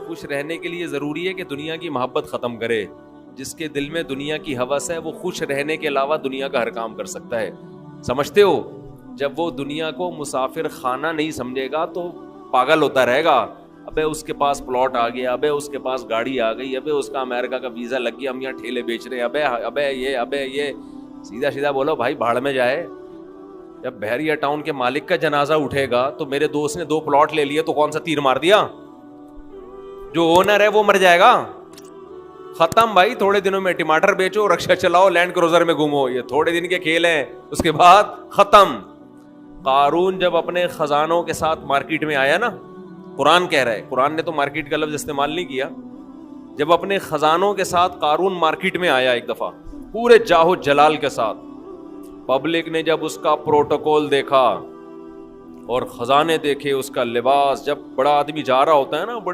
خوش رہنے کے لیے ضروری ہے کہ دنیا کی محبت ختم کرے. جس کے دل میں دنیا کی ہوس ہے وہ خوش رہنے کے علاوہ دنیا کا ہر کام کر سکتا ہے. سمجھتے ہو؟ جب وہ دنیا کو مسافر خانہ نہیں سمجھے گا تو پاگل ہوتا رہے گا. ابے اس کے پاس پلاٹ آ گیا, ابے اس کے پاس گاڑی آ گئی, ابے اس کا امریکہ کا ویزا لگ گیا, ہم یہاں ٹھیلے بیچ رہے ہیں, ابے یہ سیدھا سیدھا بولو بھائی بھاڑ میں جائے. جب بحریہ ٹاؤن کے مالک کا جنازہ اٹھے گا تو میرے دوست نے 2 پلاٹ لے لیے تو کون سا تیر مار دیا؟ جو اونر ہے وہ مر جائے گا. ختم بھائی. تھوڑے دنوں میں ٹماٹر بیچو, رکشا چلاؤ, لینڈ کروزر میں گھومو, یہ تھوڑے دن کے کھیل ہیں, اس کے بعد ختم. قارون جب اپنے خزانوں کے ساتھ مارکیٹ میں آیا نا, قرآن کہہ رہا ہے, قرآن نے تو مارکیٹ کا لفظ استعمال نہیں کیا, جب اپنے خزانوں کے ساتھ قارون مارکیٹ میں آیا ایک دفعہ پورے جاہو جلال کے ساتھ, پبلک نے جب اس کا پروٹوکول دیکھا اور خزانے دیکھے, اس کا لباس, جب بڑا آدمی جا رہا ہوتا ہے نا